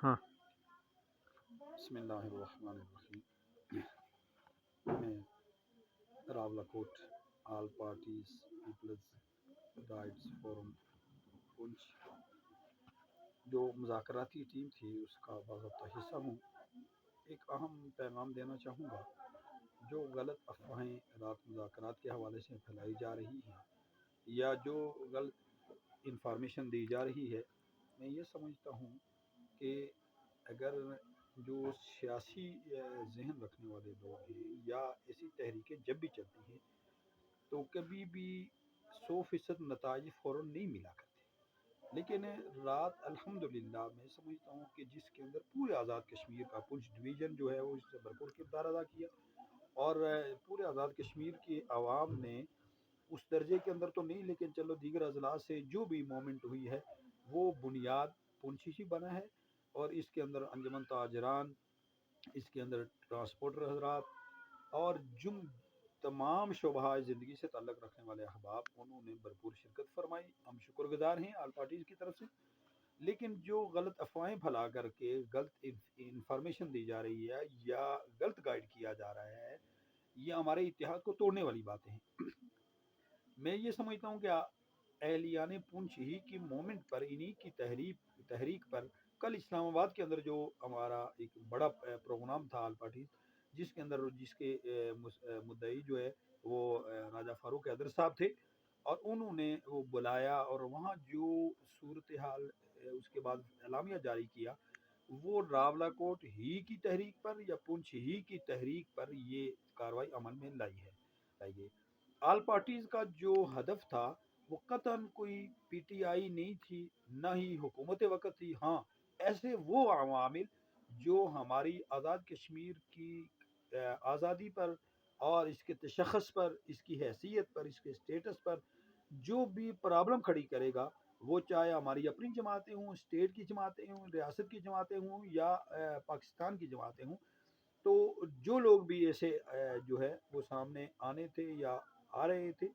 ہاں بسم اللہ الرحمن الرحیم. میں Rawalakot all parties people's rights forum Poonch جو مذاکراتی ٹیم تھی اس کا باضابطہ حصہ ہوں. ایک اہم پیغام دینا چاہوں گا. جو غلط افواہیں رات مذاکرات کے حوالے سے پھیلائی جا رہی ہیں یا جو غلط انفارمیشن دی جا رہی ہے، میں یہ سمجھتا ہوں کہ اگر جو سیاسی ذہن رکھنے والے لوگ ہیں یا ایسی تحریکیں جب بھی چلتی ہیں تو کبھی بھی 100% نتائج فوراً نہیں ملا کرتے. لیکن رات الحمدللہ میں سمجھتا ہوں کہ جس کے اندر پورے آزاد کشمیر کا پنچ ڈویژن جو ہے وہ اس سے بھرپور کردار ادا کیا، اور پورے آزاد کشمیر کی عوام نے اس درجے کے اندر تو نہیں لیکن چلو دیگر اضلاع سے جو بھی مومنٹ ہوئی ہے وہ بنیاد پنچھی ہی بنا ہے. اور اس کے اندر انجمن تاجران، اس کے اندر ٹرانسپورٹر حضرات اور تمام شعبہ زندگی سے تعلق رکھنے والے احباب، انہوں نے بھرپور شرکت فرمائی. ہم شکر گزار ہیں آل پارٹیز کی طرف سے. لیکن جو غلط افواہیں پھیلا کر کے غلط انفارمیشن دی جا رہی ہے یا غلط گائیڈ کیا جا رہا ہے، یہ ہمارے اتحاد کو توڑنے والی باتیں ہیں. میں یہ سمجھتا ہوں کہ اہلیان پنچ ہی کی مومنٹ پر، انہی کی تحریک پر کل اسلام آباد کے اندر جو ہمارا ایک بڑا پروگرام تھا آل پارٹیز، جس کے مدعی جو ہے وہ راجہ فاروق حیدر صاحب تھے، اور انہوں نے وہ بلایا اور وہاں جو صورتحال اس کے بعد اعلامیہ جاری کیا، وہ راولا کوٹ ہی کی تحریک پر یا پنچ ہی کی تحریک پر یہ کاروائی عمل میں لائی گئی. آل پارٹیز کا جو ہدف تھا وہ قطعاً کوئی پی ٹی آئی نہیں تھی، نہ ہی حکومت وقت تھی. ہاں، ایسے وہ عوامل جو ہماری آزاد کشمیر کی آزادی پر اور اس کے تشخص پر، اس کی حیثیت پر، اس کے اسٹیٹس پر جو بھی پرابلم کھڑی کرے گا، وہ چاہے ہماری اپنی جماعتیں ہوں، اسٹیٹ کی جماعتیں ہوں، ریاست کی جماعتیں ہوں یا پاکستان کی جماعتیں ہوں، تو جو لوگ بھی ایسے جو ہے وہ سامنے آنے تھے یا آ رہے تھے،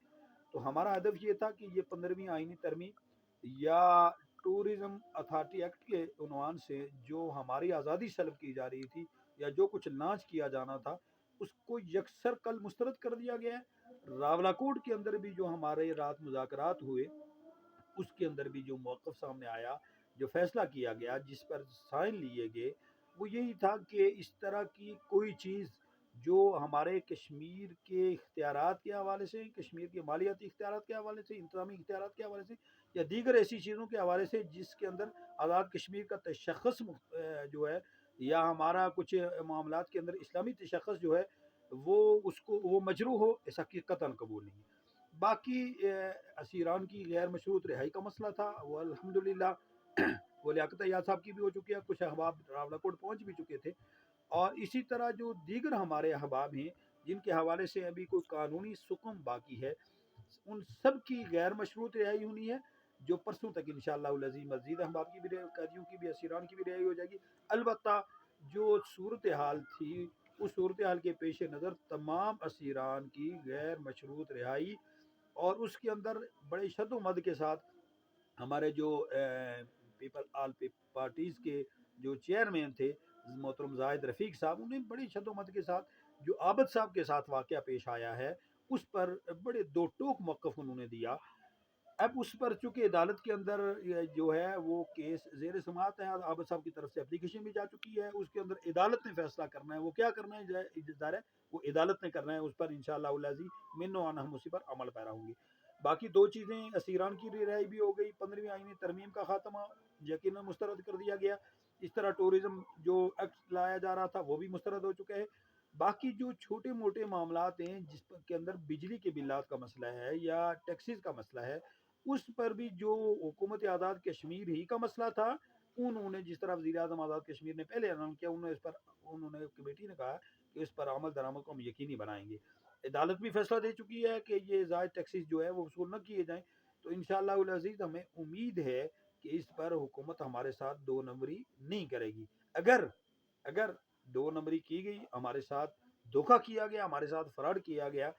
تو ہمارا ہدف یہ تھا کہ یہ 15ویں آئینی ترمیم یا ٹورزم اتھارٹی ایکٹ کے عنوان سے جو ہماری آزادی سلب کی جا رہی تھی یا جو کچھ لانچ کیا جانا تھا، اس کو یکسر کل مسترد کر دیا گیا ہے. راولا کوٹ کے اندر بھی جو ہمارے رات مذاکرات ہوئے، اس کے اندر بھی جو موقف سامنے آیا، جو فیصلہ کیا گیا، جس پر سائن لیے گئے، وہ یہی تھا کہ اس طرح کی کوئی چیز جو ہمارے کشمیر کے اختیارات کے حوالے سے، کشمیر کے مالیاتی اختیارات کے حوالے سے، انتظامی اختیارات کے حوالے سے یا دیگر ایسی چیزوں کے حوالے سے جس کے اندر آزاد کشمیر کا تشخص جو ہے یا ہمارا کچھ معاملات کے اندر اسلامی تشخص جو ہے وہ مجروح ہو، ایسا کی قطعاً قبول نہیں. باقی اسیران کی غیر مشروط رہائی کا مسئلہ تھا، وہ الحمدللہ وہ لیاقت ایاز صاحب کی بھی ہو چکی ہے، کچھ احباب راولا کوٹ پہنچ بھی چکے تھے. اور اسی طرح جو دیگر ہمارے احباب ہیں جن کے حوالے سے ابھی کوئی قانونی سکم باقی ہے، ان سب کی غیر مشروط رہائی ہونی ہے، جو پرسوں تک انشاءاللہ العزیز مزید احباب کی بھی قیدیوں کی بھی، اسیران کی بھی رہائی ہو جائے گی. البتہ جو صورتحال تھی، اس صورتحال کے پیش نظر تمام اسیران کی غیر مشروط رہائی، اور اس کے اندر بڑے شد و مد کے ساتھ ہمارے جو پیپل آل پارٹیز کے جو چیئرمین تھے محترم زاہد رفیق صاحب، انہیں بڑی شد و مد کے ساتھ جو عابد صاحب کے ساتھ واقعہ پیش آیا ہے، اس پر بڑے دو ٹوک موقف انہوں نے دیا. اب اس پر چونکہ عدالت کے اندر جو ہے وہ کیس زیر سماعت ہے، عابد صاحب کی طرف سے اپلیکیشن بھی جا چکی ہے، اس کے اندر عدالت نے فیصلہ کرنا ہے، وہ کیا کرنا ہے ظاہر ہے وہ عدالت نے کرنا ہے. اس پر انشاءاللہ العزیز من و ہم اسی پر عمل پیرا ہوں گے. باقی دو چیزیں، اسیران کی رہائی بھی ہو گئی، 15ویں آئینی ترمیم کا خاتمہ یقیناً مسترد کر دیا گیا، اس طرح ٹورزم جو ایکٹ لایا جا رہا تھا وہ بھی مسترد ہو چکا ہے. باقی جو چھوٹے موٹے معاملات ہیں جس کے اندر بجلی کے بلات کا مسئلہ ہے یا ٹیکسیز کا مسئلہ ہے، اس پر بھی جو حکومت آزاد کشمیر ہی کا مسئلہ تھا، انہوں نے جس طرح وزیر اعظم آزاد کشمیر نے پہلے اعلان کیا، انہوں نے کمیٹی نے کہا کہ اس پر عمل درآمد کو ہم یقینی بنائیں گے. عدالت بھی فیصلہ دے چکی ہے کہ یہ زائد ٹیکسیز جو ہے وہ وصول نہ کیے جائیں. تو انشاءاللہ العزیز ہمیں امید ہے کہ اس پر حکومت ہمارے ساتھ دو نمبری نہیں کرے گی. اگر دو نمبری کی گئی، ہمارے ساتھ دھوکہ کیا گیا، ہمارے ساتھ فراڈ کیا گیا،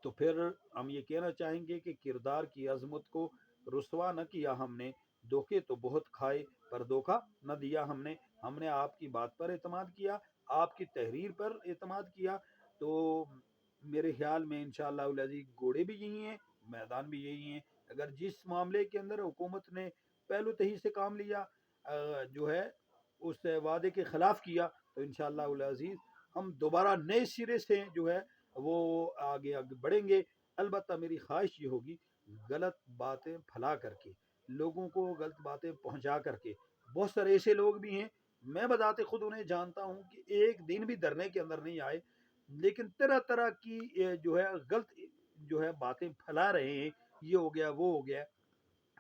تو پھر ہم یہ کہنا چاہیں گے کہ کردار کی عظمت کو رسوا نہ کیا ہم نے، دھوکے تو بہت کھائے پر دھوکا نہ دیا ہم نے آپ کی بات پر اعتماد کیا، آپ کی تحریر پر اعتماد کیا، تو میرے خیال میں انشاءاللہ العزیز گھوڑے بھی یہی ہیں، میدان بھی یہی ہیں۔ اگر جس معاملے کے اندر حکومت نے پہلو تہی سے کام لیا، جو ہے اس وعدے کے خلاف کیا، تو انشاءاللہ العزیز ہم دوبارہ نئے سرے سے جو ہے وہ آگے آگے بڑھیں گے۔ البتہ میری خواہش یہ ہوگی، غلط باتیں پھیلا کر کے، لوگوں کو غلط باتیں پہنچا کر کے، بہت سارے ایسے لوگ بھی ہیں، میں بذات خود انہیں جانتا ہوں کہ ایک دن بھی دھرنے کے اندر نہیں آئے، لیکن طرح طرح کی جو ہے غلط جو ہے باتیں پھیلا رہے ہیں، یہ ہو گیا وہ ہو گیا۔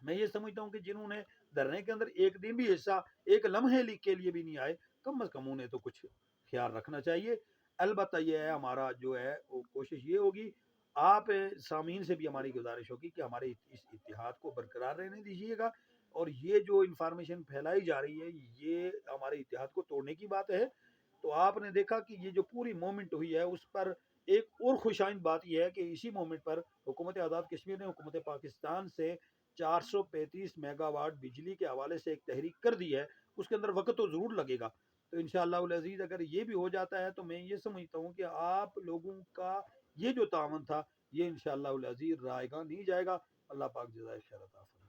میں یہ سمجھتا ہوں کہ جنہوں نے دھرنے کے اندر ایک دن بھی حصہ، ایک لمحے کے لیے بھی نہیں آئے، کم از کم انہیں تو کچھ خیال رکھنا چاہیے۔ البتہ یہ ہے ہمارا جو ہے وہ کوشش یہ ہوگی، آپ سامعین سے بھی ہماری گزارش ہوگی کہ ہمارے اس اتحاد کو برقرار رہنے دیجیے گا، اور یہ جو انفارمیشن پھیلائی جا رہی ہے یہ ہمارے اتحاد کو توڑنے کی بات ہے۔ تو آپ نے دیکھا کہ یہ جو پوری موومنٹ ہوئی ہے اس پر ایک اور خوشائند بات یہ ہے کہ اسی موومنٹ پر حکومت آزاد کشمیر نے حکومت پاکستان سے 435 میگا واٹ بجلی کے حوالے سے ایک تحریک کر دی ہے۔ اس کے اندر وقت تو ضرور لگے گا، تو انشاءاللہ العزیز اگر یہ بھی ہو جاتا ہے تو میں یہ سمجھتا ہوں کہ آپ لوگوں کا یہ جو تعاون تھا یہ انشاءاللہ العزیز رائے گا نہیں جائے گا۔ اللہ پاک جزائے خیر عطا فرمائے۔